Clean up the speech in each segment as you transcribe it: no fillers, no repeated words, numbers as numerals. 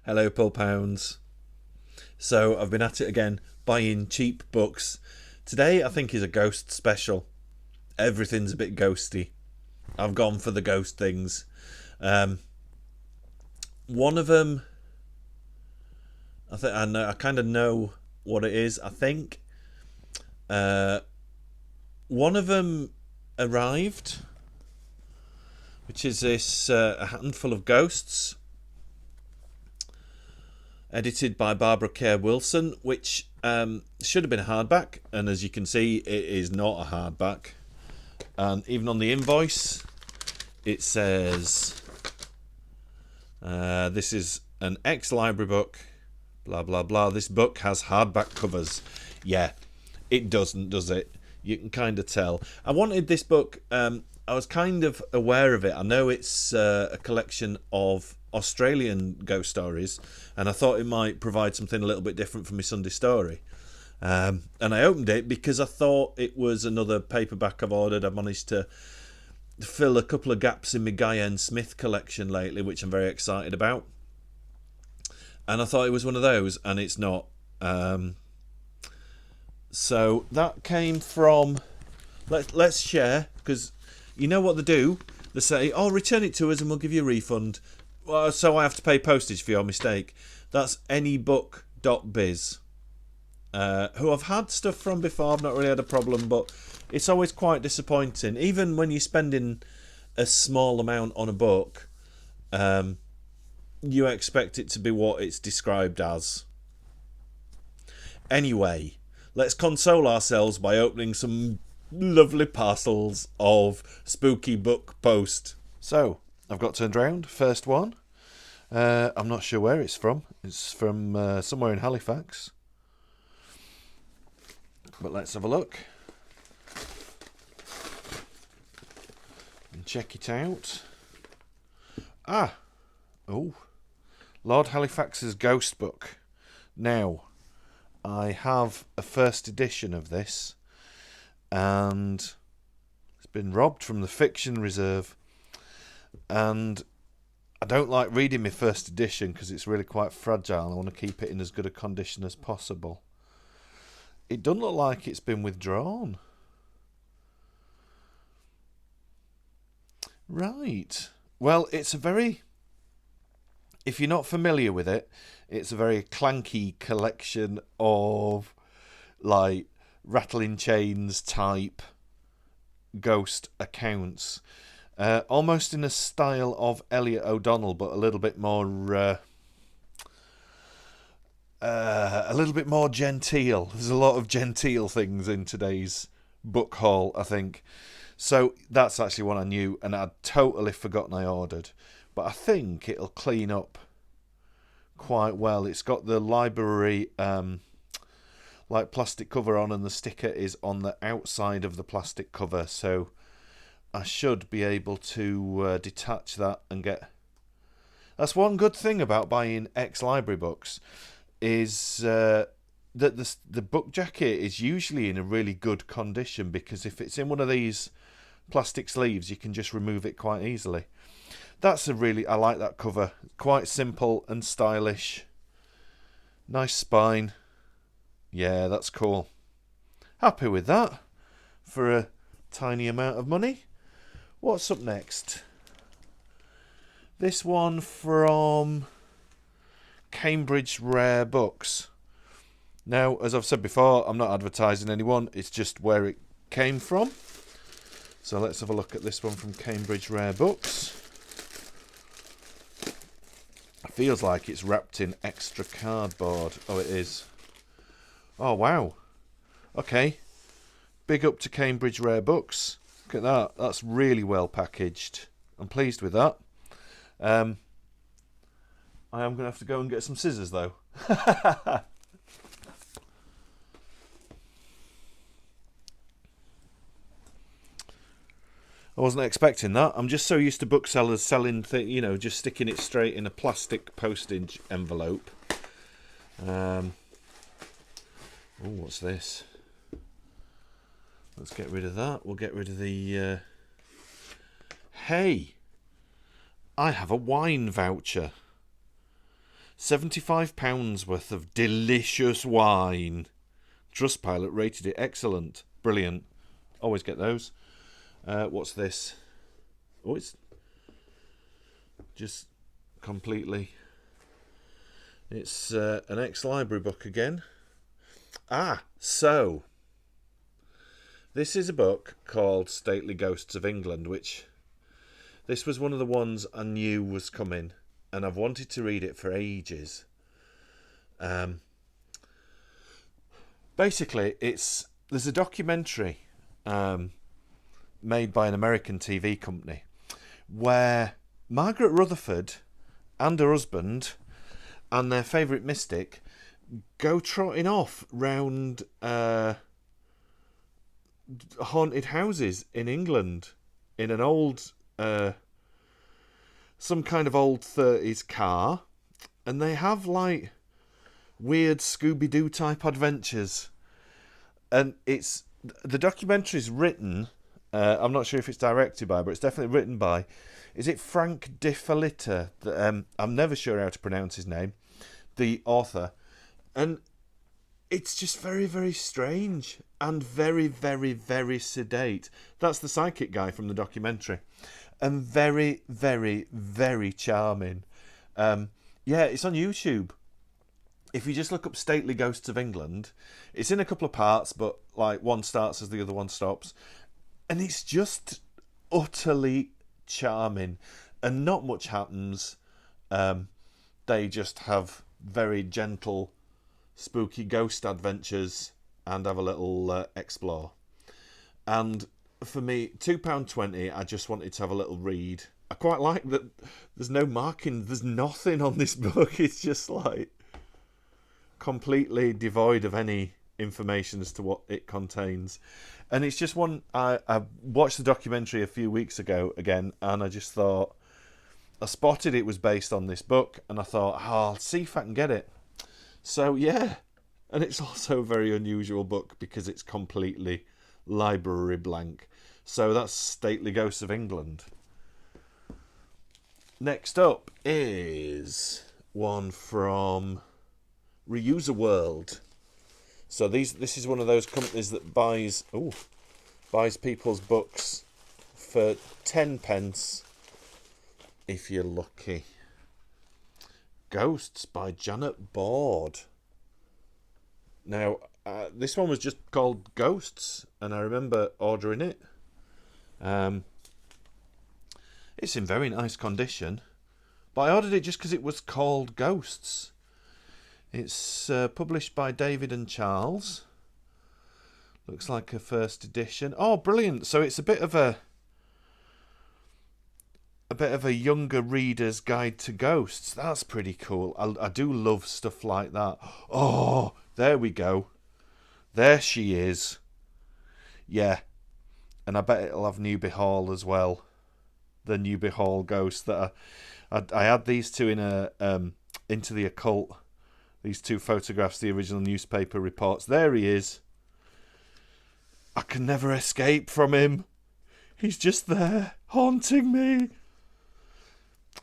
Hello, Paul Pounds. So I've been at it again, buying cheap books. Today I think is a ghost special. Everything's a bit ghosty. I've gone for the ghost things. Um, One of them, I kind of know what it is. I think one of them arrived, which is this A Handful of Ghosts, edited by Barbara Kerr Wilson, which should have been a hardback, and as you can see, it is not a hardback. And even on the invoice, it says this is an ex-library book, blah blah blah. This book has hardback covers. Yeah, it doesn't, does it? You can kind of tell. I wanted this book. I was kind of aware of it. I know it's a collection of Australian ghost stories, and I thought it might provide something a little bit different from my Sunday story. And I opened it because I thought it was another paperback I've ordered. I've managed to fill a couple of gaps in my Guy N. Smith collection lately, which I'm very excited about. And I thought it was one of those, and it's not. So that came from... Let's share, because you know what they do? They say, oh, return it to us and we'll give you a refund. Well, so I have to pay postage for your mistake. That's anybook.biz. Who I've had stuff from before. I've not really had a problem, but it's always quite disappointing. Even when you're spending a small amount on a book, you expect it to be what it's described as. Anyway, let's console ourselves by opening some lovely parcels of spooky book post. So, I've got turned round. First one. I'm not sure where it's from. It's from somewhere in Halifax. But let's have a look and check it out. Lord Halifax's Ghost Book. Now, I have a first edition of this, and it's been robbed from the fiction reserve, and I don't like reading my first edition because it's really quite fragile. I want to keep it in as good a condition as possible. It doesn't look like it's been withdrawn. Right. Well, it's a very... If you're not familiar with it, it's a very clanky collection of, like, rattling chains type ghost accounts. Almost in a style of Elliot O'Donnell, but a little bit more genteel. There's a lot of genteel things in today's book haul, I think. So that's actually one I knew, and I'd totally forgotten I ordered. But I think it'll clean up quite well. It's got the library like plastic cover on, and the sticker is on the outside of the plastic cover. So I should be able to detach that and get... That's one good thing about buying ex-library books, is that the book jacket is usually in a really good condition, because if it's in one of these plastic sleeves, you can just remove it quite easily. I like that cover. Quite simple and stylish. Nice spine. Yeah, that's cool. Happy with that for a tiny amount of money. What's up next? This one from Cambridge Rare Books. Now, as I've said before, I'm not advertising anyone. It's just where it came from. So let's have a look at this one from Cambridge Rare Books. It feels like it's wrapped in extra cardboard. Oh, it is. Oh, wow. Okay. Big up to Cambridge Rare Books. Look at that. That's really well packaged. I'm pleased with that. I am going to have to go and get some scissors, though. I wasn't expecting that. I'm just so used to booksellers selling, just sticking it straight in a plastic postage envelope. What's this? Let's get rid of that. We'll get rid of the... Hey! I have a wine voucher. £75 worth of delicious wine. Trustpilot rated it excellent. Brilliant. Always get those. What's this? Oh, it's just completely... It's an ex-library book again. So... This is a book called Stately Ghosts of England, which... This was one of the ones I knew was coming, and I've wanted to read it for ages. Basically, there's a documentary made by an American TV company where Margaret Rutherford and her husband and their favourite mystic go trotting off round haunted houses in England in an old, some kind of old 30s car, and they have like weird Scooby-Doo type adventures. And the documentary's written, I'm not sure if it's directed by, but it's definitely written by, is it Frank De Felitta? I'm never sure how to pronounce his name, the author. And it's just very, very strange and very, very, very sedate. That's the psychic guy from the documentary. And very, very, very charming. Yeah, it's on YouTube. If you just look up Stately Ghosts of England, it's in a couple of parts, but like one starts as the other one stops. And it's just utterly charming. And not much happens. They just have very gentle, spooky ghost adventures and have a little explore. And for me, £2.20, I just wanted to have a little read. I quite like that there's no marking, there's nothing on this book. It's just like completely devoid of any information as to what it contains. And it's just one, I watched the documentary a few weeks ago again, and I just thought, I spotted it was based on this book, and I thought, I'll see if I can get it. So yeah, and it's also a very unusual book because it's completely library blank. So that's Stately Ghosts of England. Next up is one from Reuser World. So this is one of those companies that buys people's books for 10 pence if you're lucky. Ghosts by Janet Board. Now, this one was just called Ghosts, and I remember ordering it. It's in very nice condition, but I ordered it just because it was called Ghosts. It's published by David and Charles. Looks like a first edition. Oh, brilliant! So it's a bit of a younger reader's guide to ghosts. That's pretty cool. I do love stuff like that. Oh, there we go. There she is. Yeah, and I bet it'll have Newby Hall as well. The Newby Hall ghost that I had these two in a Into the Occult. These two photographs, the original newspaper reports. There he is. I can never escape from him. He's just there, haunting me.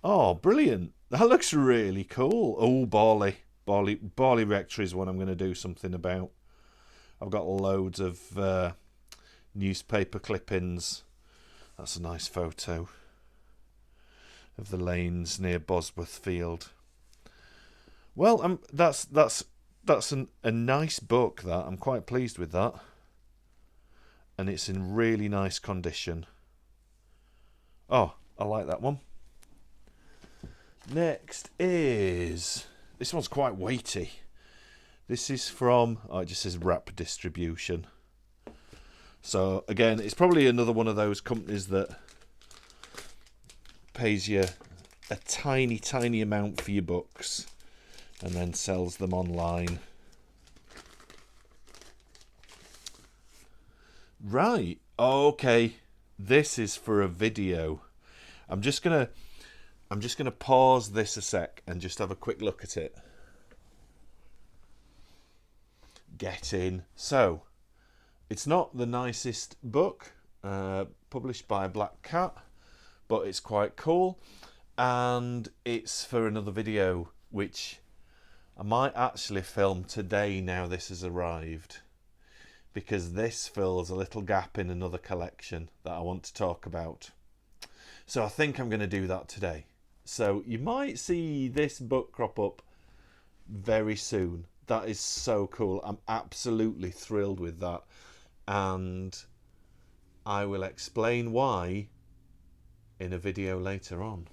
Oh, brilliant. That looks really cool. Oh, Borley Rectory is one I'm going to do something about. I've got loads of newspaper clippings. That's a nice photo of the lanes near Bosworth Field. Well, that's a nice book. That I'm quite pleased with that, and it's in really nice condition. Oh, I like that one. Next is this one's quite weighty. This is from it just says Rap Distribution. So again, it's probably another one of those companies that pays you a tiny, tiny amount for your books and then sells them online. Right, okay. This is for a video. I'm just gonna pause this a sec and just have a quick look at it. Get in. So, it's not the nicest book, published by Black Cat, but it's quite cool, and it's for another video, which I might actually film today now this has arrived, because this fills a little gap in another collection that I want to talk about. So I think I'm going to do that today. So you might see this book crop up very soon. That is so cool. I'm absolutely thrilled with that. And I will explain why in a video later on.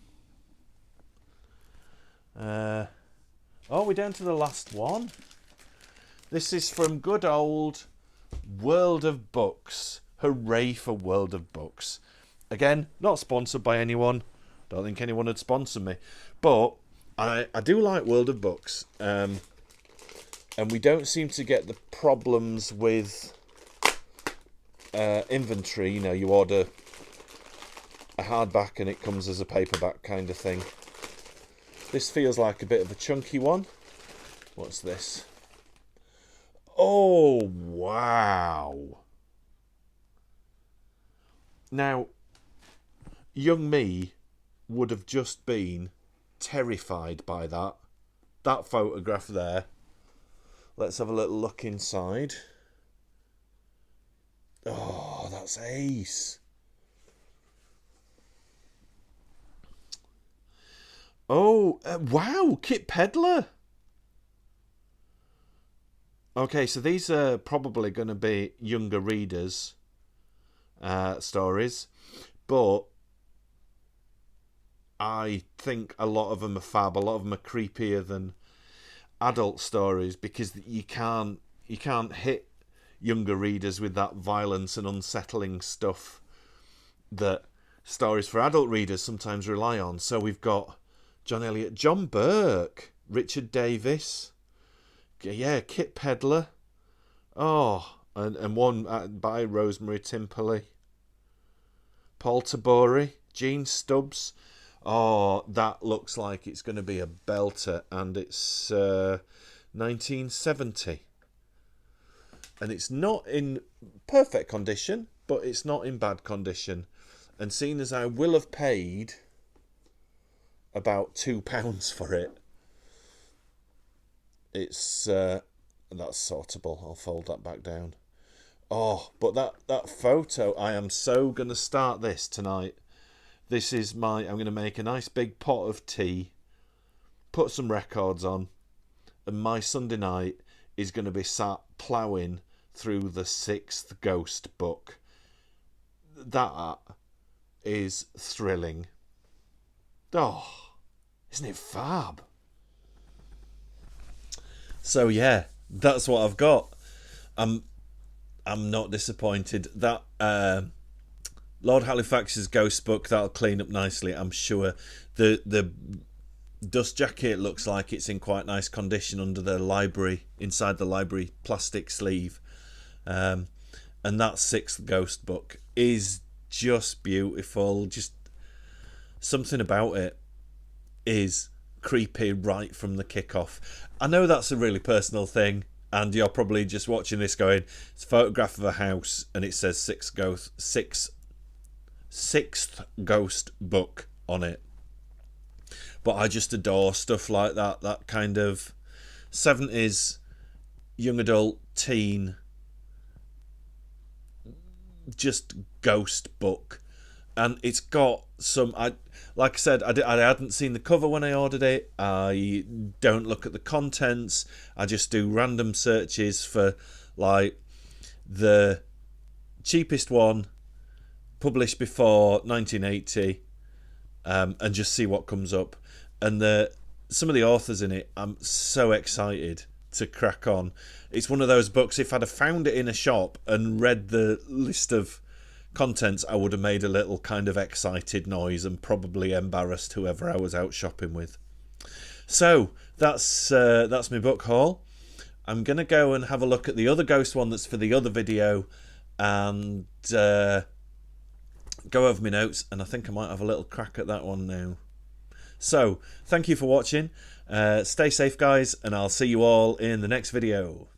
We're down to the last one. This is from good old World of Books. Hooray for World of Books. Again, not sponsored by anyone. Don't think anyone would sponsor me. But I do like World of Books. And we don't seem to get the problems with inventory. You know, you order a hardback and it comes as a paperback kind of thing. This feels like a bit of a chunky one. What's this? Oh, wow. Now, young me would have just been terrified by that. That photograph there. Let's have a little look inside. Oh, that's ace. Oh, wow, Kit Pedler. Okay, so these are probably going to be younger readers' stories, but I think a lot of them are fab. A lot of them are creepier than adult stories, because you can't hit younger readers with that violence and unsettling stuff that stories for adult readers sometimes rely on. So we've got John Eliot, John Burke, Richard Davis, yeah, Kit Pedler, and one by Rosemary Timperley, Paul Tabori, Gene Stubbs. Oh, that looks like it's going to be a belter, and it's 1970. And it's not in perfect condition, but it's not in bad condition. And seeing as I will have paid about £2 for it, it's that's sortable. I'll fold that back down. Oh, but that photo, I am so going to start this tonight. This is I'm going to make a nice big pot of tea, put some records on, and my Sunday night is going to be sat ploughing through the 6th Ghost book. That is thrilling. Oh, isn't it fab? So yeah, that's what I've got. I'm not disappointed. That Lord Halifax's ghost book, that'll clean up nicely, I'm sure. The dust jacket looks like it's in quite nice condition under the library, inside the library plastic sleeve. And that 6th Ghost book is just beautiful. Just something about it is creepy right from the kickoff. I know that's a really personal thing, and you're probably just watching this going, it's a photograph of a house and it says 6th Ghost book on it. But I just adore stuff like that kind of 70s young adult teen just ghost book. And it's got some, like I said, I hadn't seen the cover when I ordered it. I don't look at the contents. I just do random searches for like the cheapest one published before 1980, and just see what comes up. And some of the authors in it, I'm so excited to crack on. It's one of those books, if I'd have found it in a shop and read the list of contents, I would have made a little kind of excited noise and probably embarrassed whoever I was out shopping with. So that's my book haul. I'm gonna go and have a look at the other ghost one that's for the other video, and go over my notes, and I think I might have a little crack at that one now. So thank you for watching. Stay safe, guys, and I'll see you all in the next video.